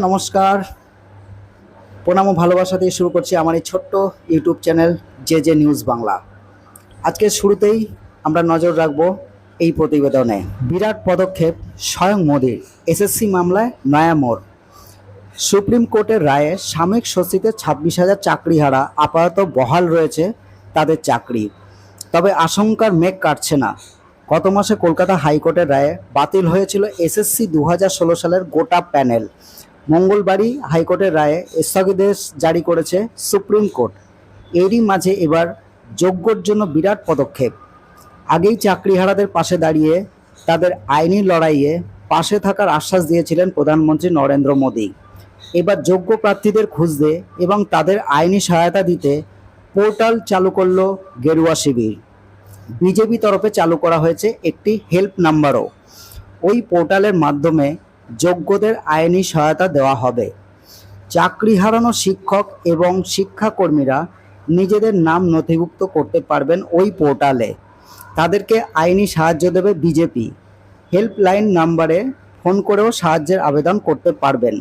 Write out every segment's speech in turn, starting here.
নমস্কার, প্রণাম ও ভালোবাসা দিয়ে শুরু করছি আমার এই ছোট্ট YouTube channel J news Bangla. আজকে শুরুতেই আমরা নজর রাখবো এই প্রতিবেদনে। বিরাট পদক্ষেপ স্বয়ং মোদির, এসএসসি মামলায় নয়া মোড়। সুপ্রিম কোর্টের রায়ে সাময়িক স্বস্তিতে 26,000 চাকরিহারা আপাতত বহাল রয়েছে তাদের চাকরি। তবে আশঙ্কার মেঘ কাটছে না। গত মাসে কলকাতা হাইকোর্টের রায়ে বাতিল হয়েছিল এসএসসি 2016 সালের গোটা প্যানেল। মঙ্গলবারই হাইকোর্টের রায়ে স্থগিতাদেশ জারি করেছে সুপ্রিম কোর্ট। এরই মাঝে এবার যোগ্যর জন্য বিরাট পদক্ষেপ। আগেই চাকরিহারাদের পাশে দাঁড়িয়ে তাদের আইনি লড়াইয়ে পাশে থাকার আশ্বাস দিয়েছিলেন প্রধানমন্ত্রী নরেন্দ্র মোদী। এবার যোগ্য প্রার্থীদের খুঁজতে এবং তাদের আইনি সহায়তা দিতে পোর্টাল চালু করল গেরুয়া শিবির। বিজেপি তরফে চালু করা হয়েছে একটি হেল্প নাম্বারও। ওই পোর্টালের মাধ্যমে যোগ্যদের আইনি সহায়তা দেওয়া হবে। চাকরি হারানো শিক্ষক এবং শিক্ষাকর্মীরা নিজেদের নাম নথিভুক্ত করতে পারবেন ওই পোর্টালে। তাদেরকে আইনি সাহায্য দেবে বিজেপি। হেল্পলাইন নাম্বারে ফোন করেও সাহায্যের আবেদন করতে পারবেন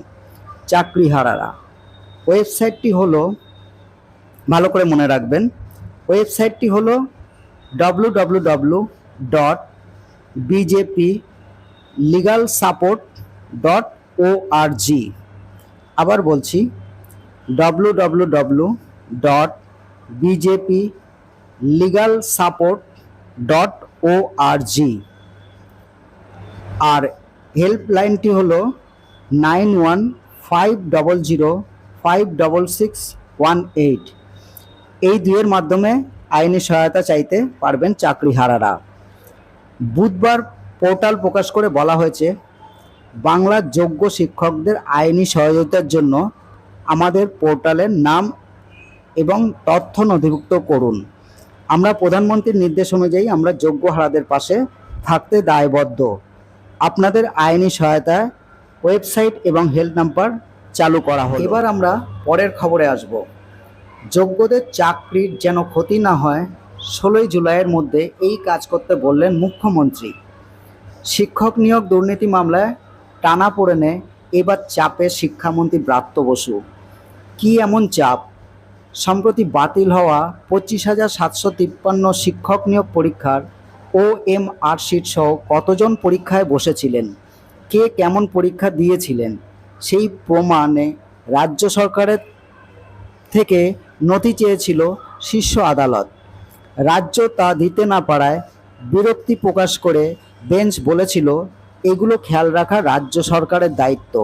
চাকরিহারারা। ওয়েবসাইটটি হলো, ভালো করে মনে রাখবেন, ওয়েবসাইটটি হলো www.bjplegalsupport.org। আবার বলছি, www.bjplegalsupport.org। আর হেল্পলাইনটি হলো 9150056618। এই দুইয়ের মাধ্যমে আইনি সহায়তা চাইতে পারবেন চাকরিহারারা। বুধবার পোর্টাল প্রকাশ করে বলা হয়েছে, বাংলার যোগ্য শিক্ষকদের আইনি সহযোগিতার জন্য আমাদের পোর্টালের নাম এবং তথ্য নথিভুক্ত করুন। আমরা প্রধানমন্ত্রীর নির্দেশ অনুযায়ী আমরা যোগ্য হারাদের পাশে থাকতে দায়বদ্ধ। আপনাদের আইনি সহায়তায় ওয়েবসাইট এবং হেল্প নাম্বার চালু করা হলো। এবার আমরা পরের খবরে আসব। যোগ্যদের চাকরির যেন ক্ষতি না হয়, 16 জুলাইয়ের মধ্যে এই কাজ করতে বললেন মুখ্যমন্ত্রী। শিক্ষক নিয়োগ দুর্নীতি মামলায় টানাপোড়েনে এবার চাপে শিক্ষামন্ত্রী ব্রাত্য বসু। কী এমন চাপ? সম্প্রতি বাতিল হওয়া 25,753 শিক্ষক নিয়োগ পরীক্ষার OMR শিট সহ কতজন পরীক্ষায় বসেছিলেন, কে কেমন পরীক্ষা দিয়েছিলেন, সেই প্রমাণে রাজ্য সরকারের থেকে নথি চেয়েছিল শীর্ষ আদালত। রাজ্য তা দিতে না পারায় বিরক্তি প্রকাশ করে বেঞ্চ বলেছিল, এগুলো খেয়াল রাখা রাজ্য সরকারের দায়িত্ব।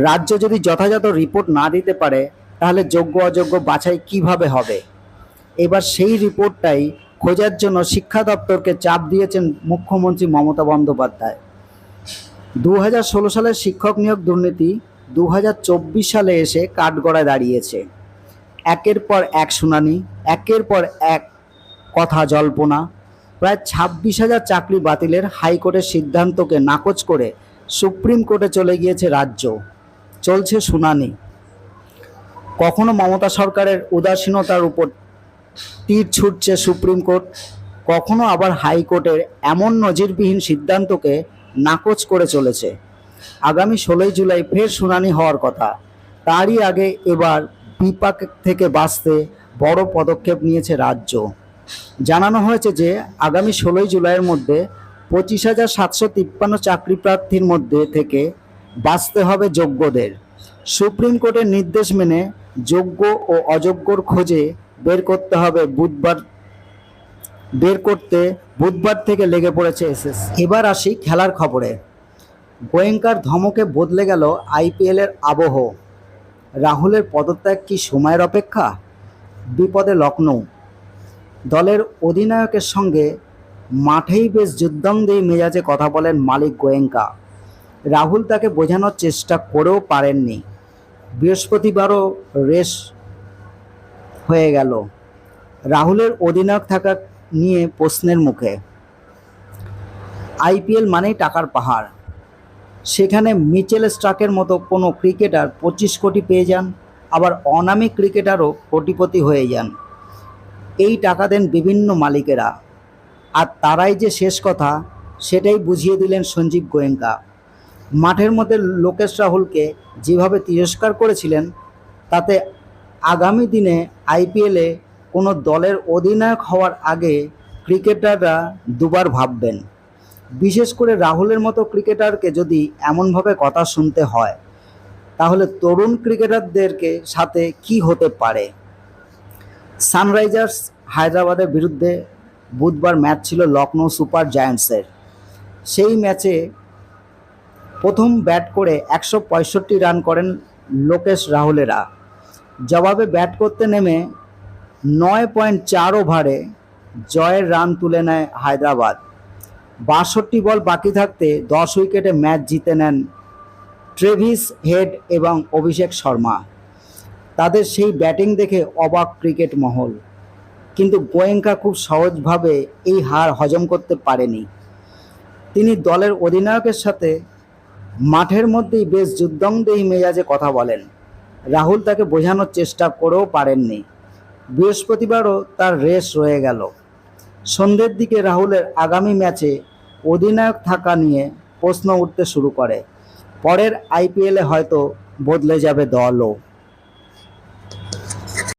রাজ্য যদি যথাযথ রিপোর্ট না দিতে পারে তাহলে যোগ্য অযোগ্য বাছাই কিভাবে হবে? এবার সেই রিপোর্টটাই খোঁজার জন্য শিক্ষা দপ্তরকে চাপ দিয়েছেন মুখ্যমন্ত্রী মমতা বন্দ্যোপাধ্যায়। 2016 সালের শিক্ষক নিয়োগ দুর্নীতি 2024 সালে এসে কাঠগড়ায় দাঁড়িয়েছে। একের পর এক শুনানি, একের পর এক কথা জল্পনা। প্রায় 26,000 চাকরি বাতিলের হাইকোর্টের সিদ্ধান্তকে নাকচ করে সুপ্রিম কোর্টে চলে গিয়েছে রাজ্য। চলছে শুনানি। কখনো মমতা সরকারের উদাসীনতার উপর তীর ছুটছে সুপ্রিম কোর্ট, কখনো আবার হাইকোর্টের এমন নজিরবিহীন সিদ্ধান্তকে নাকচ করে চলেছে। আগামী 16 জুলাই ফের শুনানি হওয়ার কথা। তারই আগে এবার বিপাক থেকে বাঁচতে বড় পদক্ষেপ নিয়েছে রাজ্য। জানানো হয়েছে যে আগামী 16 জুলাইয়ের মধ্যে 25,753 চাকরি প্রার্থীর মধ্যে থেকে বাঁচতে হবে যোগ্যদের। সুপ্রিম কোর্টের নির্দেশ মেনে যোগ্য ও অযোগ্যর খোঁজে বের করতে বুধবার থেকে লেগে পড়েছে এসএসসি। এবার আসি খেলার খবরে। গোয়েঙ্কার ধমকে বদলে গেল আইপিএলের আবহ। রাহুলের পদত্যাগ কি সময়ের অপেক্ষা? বিপদে লখনৌ। দলের অধিনায়কের সঙ্গে মাঠেই বেশ যুদ্ধংদেহী মেজাজে কথা বলেন মালিক গোয়েঙ্কা। রাহুল তাকে বোঝানোর চেষ্টা করেও পারেননি। বৃহস্পতিবারও রেস হয়ে গেল। রাহুলের অধিনায়ক থাকা নিয়ে প্রশ্নের মুখে। আইপিএল মানেই টাকার পাহাড়। সেখানে মিচেল স্টার্কের মতো কোনো ক্রিকেটার 25 কোটি পেয়ে যান, আবার অনামী ক্রিকেটারও কোটিপতি হয়ে যান। এই টাকা দেন বিভিন্ন মালিকেরা, আর তারাই যে শেষ কথা সেটাই বুঝিয়ে দিলেন সঞ্জীব গোয়েঙ্কা। মাঠের মধ্যে লোকেশ রাহুলকে যেভাবে তিরস্কার করেছিলেন, তাতে আগামী দিনে আইপিএলে কোনো দলের অধিনায়ক হওয়ার আগে ক্রিকেটাররা দুবার ভাববেন। বিশেষ করে রাহুলের মতো ক্রিকেটারকে যদি এমনভাবে কথা শুনতে হয়, তাহলে তরুণ ক্রিকেটারদেরকে সাথে কি হতে পারে। সানরাইজার্স হায়দ্রাবাদের বিরুদ্ধে বুধবার ম্যাচ ছিল লখনৌ সুপার জায়ান্টসের। সেই ম্যাচে প্রথম ব্যাট করে 165 রান করেন লোকেশ রাহুলেরা। জবাবে ব্যাট করতে নেমে 9.4 ওভারে জয়ের রান তুলে নেয় হায়দ্রাবাদ। 62 বল বাকি থাকতে 10 উইকেটে ম্যাচ জিতে নেন ট্রেভিস হেড এবং অভিষেক শর্মা। তাদের সেই ব্যাটিং দেখে অবাক ক্রিকেট মহল, কিন্তু গোয়েঙ্কা খুব সহজভাবে এই হার হজম করতে পারেনি। তিনি দলের অধিনায়কের সাথে মাঠের মধ্যেই বেশ যুদ্ধংদেহী মেজাজে কথা বলেন। রাহুল তাকে বোঝানোর চেষ্টা করেও পারেননি। বৃহস্পতিবারও তার রেস রয়ে গেল। সন্ধ্যের দিকে রাহুলের আগামী ম্যাচে অধিনায়ক থাকা নিয়ে প্রশ্ন উঠতে শুরু করে। পরের আইপিএলে হয়তো বদলে যাবে দলও।